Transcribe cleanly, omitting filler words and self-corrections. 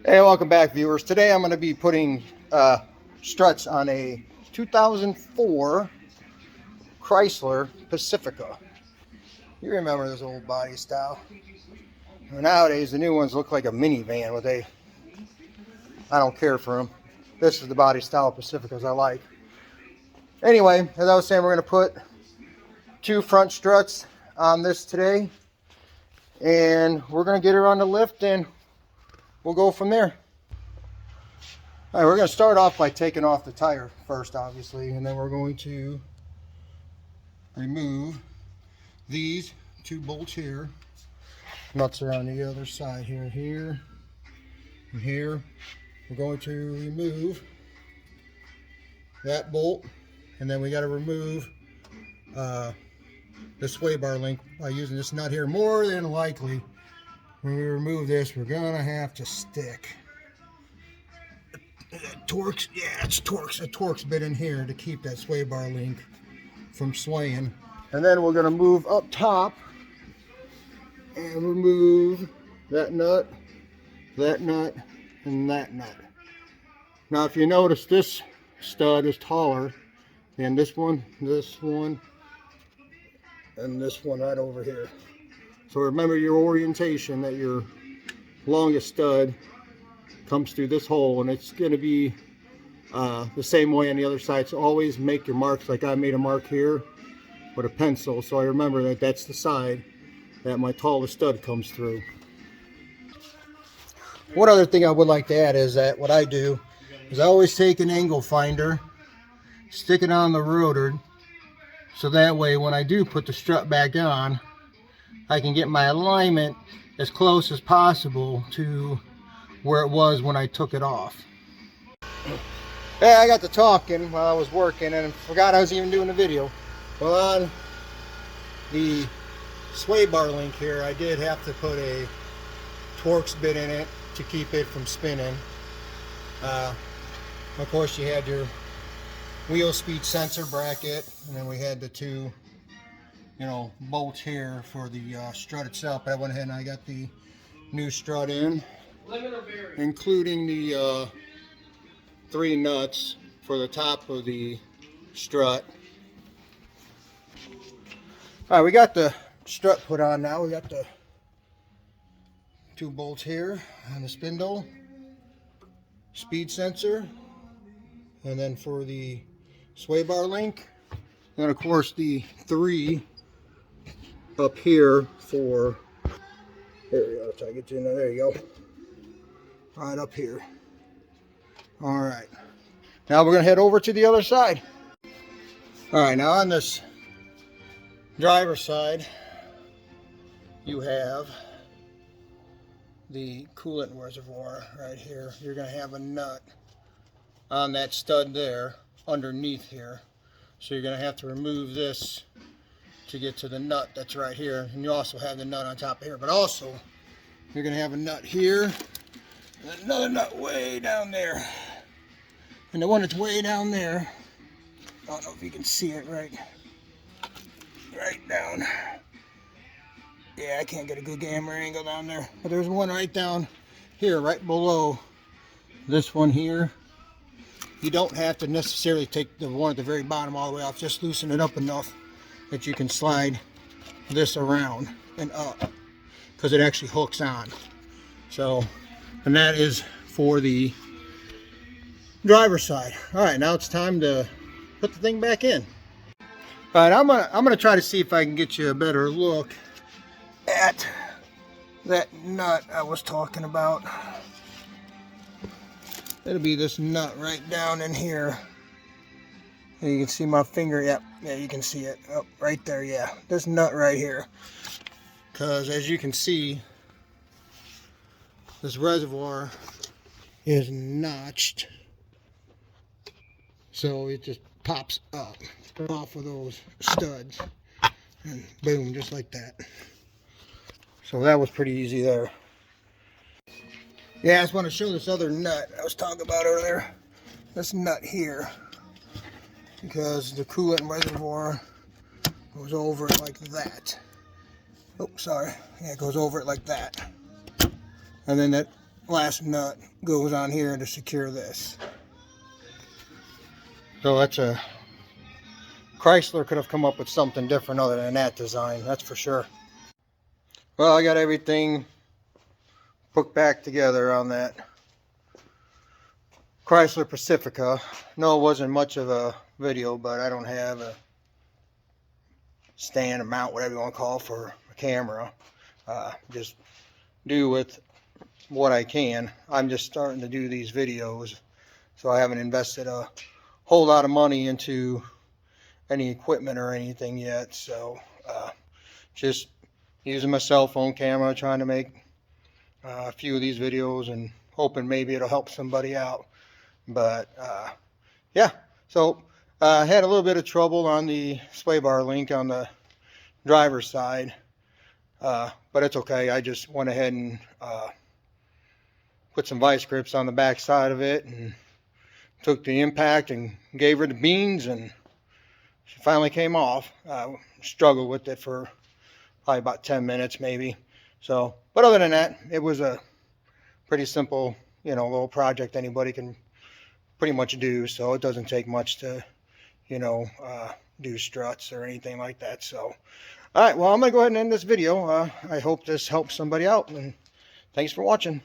Hey, welcome back, viewers. Today I'm going to be putting struts on a 2004 Chrysler Pacifica. You remember this old body style. Nowadays the new ones look like a minivan with a, I don't care for them. This is the body style of Pacificas I like. Anyway, as I was saying, we're going to put 2 front struts on this today, and we're going to get her on the lift and we'll go from there. All right, we're going to start off by taking off the tire first, obviously, and then we're going to remove these 2 bolts here. Nuts are on the other side here, and here. We're going to remove that bolt, and then we got to remove the sway bar link by using this nut here. More than likely, when we remove this, we're going to have to stick Torx, yeah, it's Torx, a Torx bit in here to keep that sway bar link from swaying. And then we're going to move up top and remove that nut, and that nut. Now if you notice, this stud is taller than this one, and this one right over here. So remember your orientation, that your longest stud comes through this hole, and it's going to be the same way on the other side. So always make your marks like I made a mark here with a pencil, so I remember that that's the side that my tallest stud comes through. One other thing I would like to add is that what I do is I always take an angle finder, stick it on the rotor, so that way when I do put the strut back on, I can get my alignment as close as possible to where it was when I took it off. Yeah, I got to talking while I was working and forgot I was even doing a video. Well, on the sway bar link here, I did have to put a Torx bit in it to keep it from spinning. Of course, you had your wheel speed sensor bracket, and then we had the 2 bolts here for the strut itself. But I went ahead and I got the new strut in, including the 3 nuts for the top of the strut. All right, we got the strut put on now. We got the 2 bolts here on the spindle, speed sensor, and then for the sway bar link, and of course the 3 up here for, there we go, try to get you in there, there you go, right up here. All right, now we're gonna head over to the other side. All right, now on this driver's side, you have the coolant reservoir right here. You're gonna have a nut on that stud there underneath here, so you're gonna have to remove this to get to the nut that's right here. And you also have the nut on top here, but also you're gonna have a nut here and another nut way down there, and the one that's way down there, I don't know if you can see it right down. Yeah, I can't get a good camera angle down there, but there's one right down here, right below this one here. You don't have to necessarily take the one at the very bottom all the way off, just loosen it up enough that you can slide this around and up, because it actually hooks on. So, and that is for the driver's side. All right, now it's time to put the thing back in. All right, I'm gonna try to see if I can get you a better look at that nut I was talking about. It'll be this nut right down in here. And you can see my finger. Yep, yeah, you can see it. Oh, right there, yeah. This nut right here. Because as you can see, this reservoir is notched. So it just pops up off of those studs. And boom, just like that. So that was pretty easy there. Yeah, I just want to show this other nut I was talking about earlier. This nut here. Because the coolant reservoir goes over it like that. Oh, sorry. Yeah, it goes over it like that. And then that last nut goes on here to secure this. So that's a Chrysler could have come up with something different other than that design, that's for sure. Well, I got everything put back together on that Chrysler Pacifica. No, it wasn't much of a video, but I don't have a stand or mount, whatever you want to call it, for a camera. Just do with what I can. I'm just starting to do these videos, so I haven't invested a whole lot of money into any equipment or anything yet. So just using my cell phone camera, trying to make a few of these videos and hoping maybe it'll help somebody out. But yeah, so I had a little bit of trouble on the sway bar link on the driver's side, but it's okay. I just went ahead and put some vice grips on the back side of it and took the impact and gave her the beans, and she finally came off. Struggled with it for probably about 10 minutes maybe. So, but other than that, it was a pretty simple, little project anybody can pretty much do. So it doesn't take much to, do struts or anything like that. So, all right, well, I'm going to go ahead and end this video. I hope this helps somebody out, and thanks for watching.